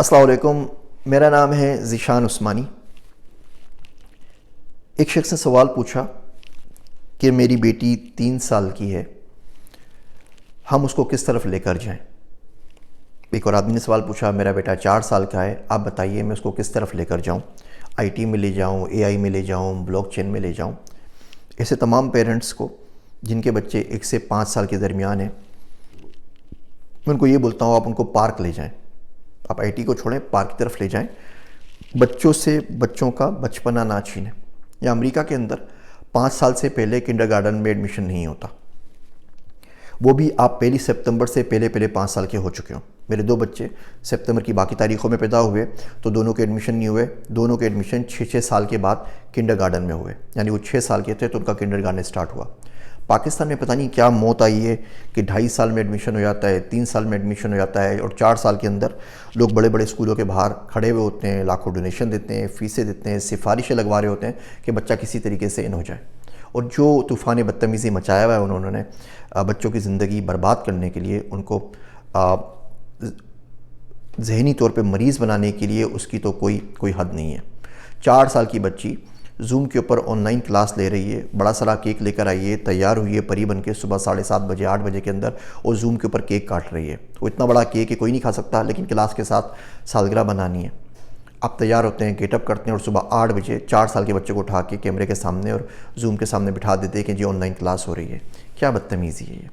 अस्सलाम वालेकुम। मेरा नाम है ज़ीशान उस्मानी। एक शख्स ने सवाल पूछा कि मेरी बेटी 3 साल की है, हम उसको किस तरफ लेकर जाएं। एक और आदमी ने सवाल पूछा, मेरा बेटा 4 साल का है, आप बताइए मैं उसको किस तरफ लेकर जाऊं, आईटी में ले जाऊं, एआई में ले जाऊं, ब्लॉकचेन में ले जाऊं। ऐसे तमाम पेरेंट्स को जिनके बच्चे 1 से 5 साल के दरमियान हैं, मैं उनको ये बोलता हूँ, आप उनको पार्क ले जाएं। आप आईटी को छोड़ें, पार्क की तरफ ले जाएं। बच्चों से बच्चों का बचपना ना छीनें। या अमेरिका के अंदर 5 साल से पहले किंडरगार्टन में एडमिशन नहीं होता, वो भी आप 1 सितंबर से पहले पहले 5 साल के हो चुके हो। मेरे 2 बच्चे सितंबर की बाकी तारीखों में पैदा हुए तो दोनों के एडमिशन नहीं हुए, दोनों के एडमिशन 6-6 साल के बाद किंडरगार्टन में हुए। यानी वो 6 साल के थे तो उनका किंडरगार्टन स्टार्ट हुआ। पाकिस्तान में पता नहीं क्या मौत आई है कि 2.5 साल में एडमिशन हो जाता है, 3 साल में एडमिशन हो जाता है, और 4 साल के अंदर लोग बड़े बड़े स्कूलों के बाहर खड़े हुए होते हैं, लाखों डोनेशन देते हैं, फीसें देते हैं, सिफारिशें लगवा रहे होते हैं कि बच्चा किसी तरीके से इन हो जाए। और जो तूफ़ान बदतमीज़ी मचाया हुआ है उन्होंने बच्चों की ज़िंदगी बर्बाद करने के लिए, उनको ज़हनी तौर पे मरीज़ बनाने के लिए, उसकी तो कोई हद नहीं है। 4 साल की बच्ची जूम के ऊपर ऑनलाइन क्लास ले रही है, बड़ा सारा केक लेकर आई है, तैयार हुई है परी बन के सुबह 7:30 बजे 8 बजे के अंदर, और जूम के ऊपर केक काट रही है। वो इतना बड़ा केक है कोई नहीं खा सकता, लेकिन क्लास के साथ सालगिरह बनानी है। आप तैयार होते हैं, गेटअप करते हैं, और सुबह 8 बजे 4 साल के बच्चे को उठा के कैमरे के सामने और जूम के सामने बिठा देते हैं कि जी ऑनलाइन क्लास हो रही है। क्या बदतमीज़ी है ये।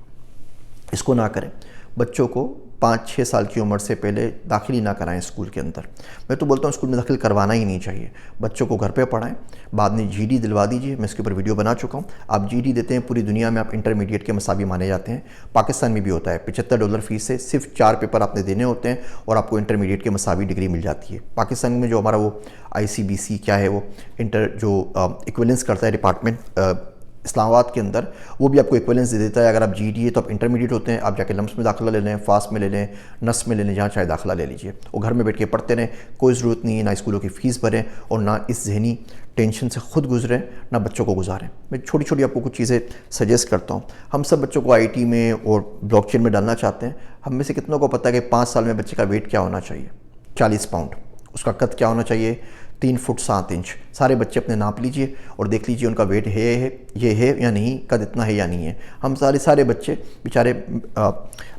इसको ना करें। बच्चों को 5-6 साल की उम्र से पहले दाखिल ना कराएं स्कूल के अंदर। मैं तो बोलता हूँ स्कूल में दाखिल करवाना ही नहीं चाहिए। बच्चों को घर पे पढ़ाएं, बाद में जीडी दिलवा दीजिए। मैं इसके ऊपर वीडियो बना चुका हूँ। आप जीडी देते हैं, पूरी दुनिया में आप इंटरमीडिएट के मसावी माने जाते हैं। पाकिस्तान में भी होता है, $75 फ़ीस है, सिर्फ 4 पेपर आपने देने होते हैं और आपको इंटरमीडिएट के मसावी डिग्री मिल जाती है। पाकिस्तान में जो हमारा वो ICBC क्या है, वो इक्विवेलेंस करता है डिपार्टमेंट इस्लामाबाद के अंदर, वो भी आपको इक्विवेलेंस दे देता है। अगर आप जीडी है तो आप इंटरमीडिएट होते हैं, आप जाके लम्स में दाखिला ले लें, फास्ट में ले लें, नस में ले लें, जहाँ चाहे दाखिला ले लीजिए। वो घर में बैठ के पढ़ते रहें, कोई ज़रूरत नहीं है ना स्कूलों की फ़ीस भरें और ना इस जहनी टेंशन से खुद गुजरें, ना बच्चों को गुजारें। मैं छोटी छोटी आपको कुछ चीज़ें सजेस्ट करता हूँ। हम सब बच्चों को आईटी में और ब्लॉकचेन में डालना चाहते हैं। हम में से कितनों को पता है कि 5 साल में बच्चे का वेट क्या होना चाहिए? 40 पाउंड। उसका कद क्या होना चाहिए? 3 फुट 7 इंच। सारे बच्चे अपने नाप लीजिए और देख लीजिए उनका वेट ये है या नहीं, कद इतना है या नहीं है। हम सारे बच्चे बेचारे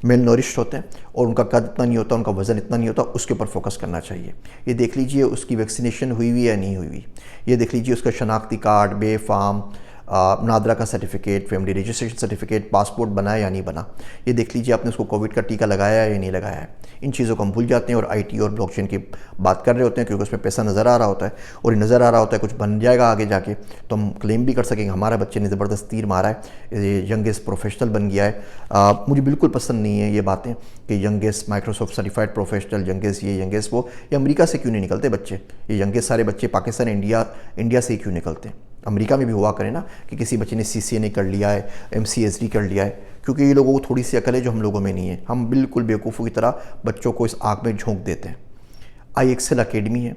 मेल नोरिश्ड होते हैं और उनका कद इतना नहीं होता, उनका वज़न इतना नहीं होता। उसके ऊपर फोकस करना चाहिए। ये देख लीजिए उसकी वैक्सीनेशन हुई हुई या नहीं हुई हुई। ये देख लीजिए उसका शनाख्ती कार्ड, बे फार्म, नादरा का certificate, family registration certificate, passport बना है या नहीं बना। ये देख लीजिए आपने उसको कोविड का टीका लगाया है या नहीं लगाया है। इन चीज़ों को हम भूल जाते हैं और आईटी और ब्लॉकचेन की बात कर रहे होते हैं, क्योंकि उसमें पैसा नज़र आ रहा होता है और ये नज़र आ रहा होता है कुछ बन जाएगा आगे जाके, तो हम क्लेम भी कर सकेंगे हमारा बच्चे ने ज़बरदस्त तीर मारा है, ये यंगेस्ट प्रोफेशनल बन गया है। मुझे बिल्कुल पसंद नहीं है ये बातें कि youngest Microsoft certified professional, youngest ये यंगेस्ट वो। ये अमेरिका से क्यों नहीं निकलते बच्चे? ये यंगेस्ट सारे बच्चे पाकिस्तान, इंडिया से ही क्यों निकलते हैं? अमेरिका में भी हुआ करें ना कि किसी बच्चे ने CCNA कर लिया है, MCSD कर लिया है, क्योंकि ये लोगों को थोड़ी सी अकल है जो हम लोगों में नहीं है। हम बिल्कुल बेवकूफ़ों की तरह बच्चों को इस आग में झोंक देते हैं। iExcel अकेडमी है,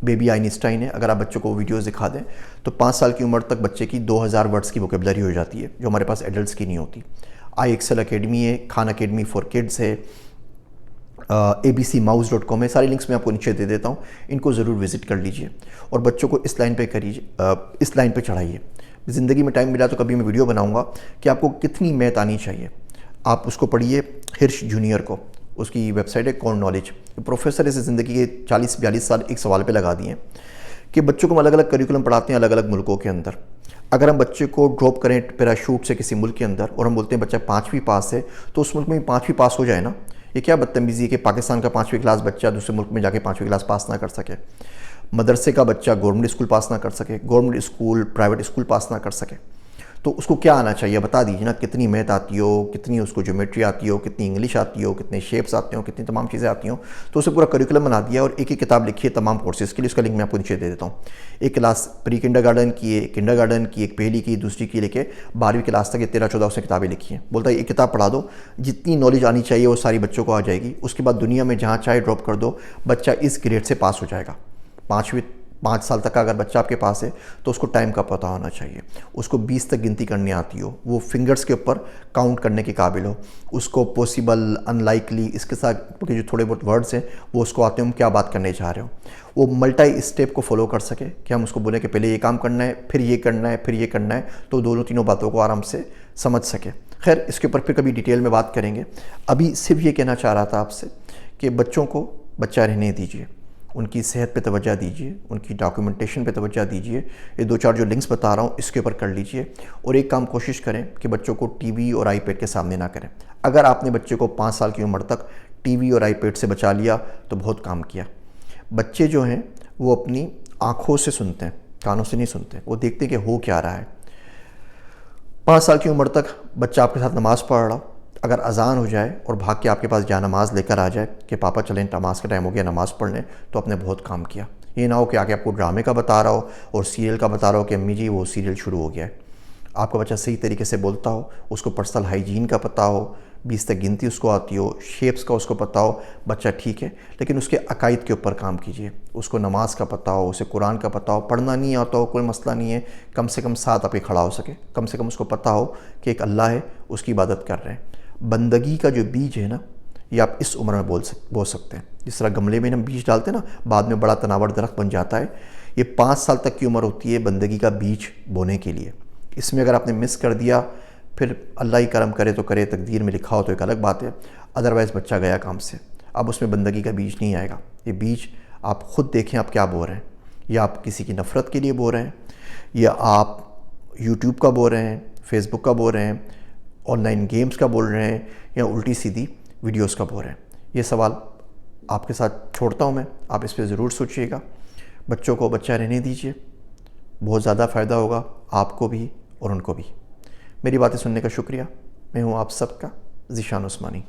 बेबी आइंस्टाइन है। अगर आप बच्चों को वीडियोस दिखा दें तो 5 साल की उम्र तक बच्चे की 2000 वर्ड्स की वोकेबलरी हो जाती है, जो हमारे पास एडल्ट्स की नहीं होती। iExcel अकेडमी है, खान अकेडमी फॉर किड्स है, abcmouse.com है। सारी लिंक्स मैं आपको नीचे दे देता हूँ, इनको ज़रूर विज़िट कर लीजिए और बच्चों को इस लाइन पे करिए, इस लाइन पे चढ़ाइए। ज़िंदगी में टाइम मिला तो कभी मैं वीडियो बनाऊँगा कि आपको कितनी मैथ आनी चाहिए। आप उसको पढ़िए, हिर्श जूनियर को, उसकी वेबसाइट है कॉर्न नॉलेज। प्रोफेसर ऐसे ज़िंदगी के 40-42 साल एक सवाल पर लगा दिए कि बच्चों को हम अलग अलग करिकुलम पढ़ाते हैं अलग अलग मुल्कों के अंदर। अगर हम बच्चे को ड्रॉप करें पैराशूट से किसी मुल्क के अंदर और हम बोलते हैं बच्चा 5वीं पास है, तो उस मुल्क में 5वीं पास हो जाए ना। ये क्या बदतमीज़ी है कि पाकिस्तान का 5वीं क्लास बच्चा दूसरे मुल्क में जाके 5वीं क्लास पास ना कर सके, मदरसे का बच्चा गवर्नमेंट स्कूल पास ना कर सके, गवर्नमेंट स्कूल प्राइवेट स्कूल पास ना कर सके, तो उसको क्या आना चाहिए? बता दीजिए ना। कितनी मैथ आती हो, कितनी उसको ज्योमेट्री आती हो, कितनी इंग्लिश आती हो, कितने शेप्स आते हो, कितनी तमाम चीज़ें आती हो। तो उसे पूरा करिकुलम बना दिया और एक एक किताब लिखी है तमाम कोर्सेज़ के लिए। उसका लिंक मैं आपको नीचे दे देता हूँ। एक क्लास प्री किंडरगार्टन की है, किंडरगार्टन की, एक पहली की, दूसरी की, लेके 12वीं क्लास तक ये 13-14 उसने किताबें लिखी हैं। बोलता है एक किताब पढ़ा दो, जितनी नॉलेज आनी चाहिए वो सारी बच्चों को आ जाएगी। उसके बाद दुनिया में जहाँ चाहे ड्रॉप कर दो, बच्चा इस ग्रेड से पास हो जाएगा। 5 साल तक का अगर बच्चा आपके पास है तो उसको टाइम का पता होना चाहिए, उसको 20 तक गिनती करनी आती हो, वो फिंगर्स के ऊपर काउंट करने के काबिल हो, उसको पॉसिबल, अनलाइकली, इसके साथ के जो थोड़े बहुत वर्ड्स हैं वो उसको आते हो हम क्या बात करने जा रहे हो, वो मल्टी स्टेप को फॉलो कर सके कि हम उसको बोलें कि पहले ये काम करना है, फिर ये करना है, फिर ये करना है, तो दोनों तीनों बातों को आराम से समझ सके। खैर, इसके ऊपर फिर कभी डिटेल में बात करेंगे। अभी सिर्फ ये कहना चाह रहा था आपसे कि बच्चों को बच्चा रहने दीजिए, उनकी सेहत पे तवज्जो दीजिए, उनकी डॉक्यूमेंटेशन पे तवज्जो दीजिए। ये 2-4 जो लिंक्स बता रहा हूँ इसके ऊपर कर लीजिए। और एक काम कोशिश करें कि बच्चों को टीवी और आईपैड के सामने ना करें। अगर आपने बच्चे को 5 साल की उम्र तक टीवी और आईपैड से बचा लिया तो बहुत काम किया। बच्चे जो हैं वो अपनी आँखों से सुनते हैं, कानों से नहीं सुनते। वो देखते हैं कि हो क्या रहा है। 5 साल की उम्र तक बच्चा आपके साथ नमाज़ पढ़ रहा, अगर अजान हो जाए और भाग के आपके पास नमाज लेकर आ जाए कि पापा चलें नमाज का टाइम हो गया, नमाज़ पढ़ लें, तो आपने बहुत काम किया। ये ना हो कि आके आपको ड्रामे का बता रहा हो और सीरियल का बता रहा हो कि अम्मी जी वो सीरियल शुरू हो गया है। आपका बच्चा सही तरीके से बोलता हो, उसको पर्सनल हाइजीन का पता हो, 20 तक गिनती उसको आती हो, शेप्स का उसको पता हो, बच्चा ठीक है। लेकिन उसके अकायद के ऊपर काम कीजिए, उसको नमाज का पता हो, उसे कुरान का पता हो, पढ़ना नहीं आता हो कोई मसला नहीं है, कम से कम साथ आप खड़ा हो सके, कम से कम उसको पता हो कि एक अल्लाह है, उसकी इबादत कर रहे हैं। बंदगी का जो बीज है ना, ये आप इस उम्र में बो सकते हैं। जिस तरह गमले में हम बीज डालते हैं ना, बाद में बड़ा तनावर दरख्त बन जाता है, ये 5 साल तक की उम्र होती है बंदगी का बीज बोने के लिए। इसमें अगर आपने मिस कर दिया, फिर अल्लाह ही करम करे तो करे, तकदीर में लिखा हो तो एक अलग बात है, अदरवाइज़ बच्चा गया काम से। अब उसमें बंदगी का बीज नहीं आएगा। ये बीज आप ख़ुद देखें आप क्या बो रहे हैं, या आप किसी की नफ़रत के लिए बो रहे हैं, या आप यूट्यूब का बो रहे हैं, फेसबुक का बो रहे हैं, ऑनलाइन गेम्स का बोल रहे हैं, या उल्टी सीधी वीडियोस का बो रहे हैं। ये सवाल आपके साथ छोड़ता हूँ मैं, आप इस पर ज़रूर सोचिएगा। बच्चों को बच्चा रहने दीजिए, बहुत ज़्यादा फ़ायदा होगा आपको भी और उनको भी। मेरी बातें सुनने का शुक्रिया। मैं हूँ आप सबका ज़ीशान उस्मानी।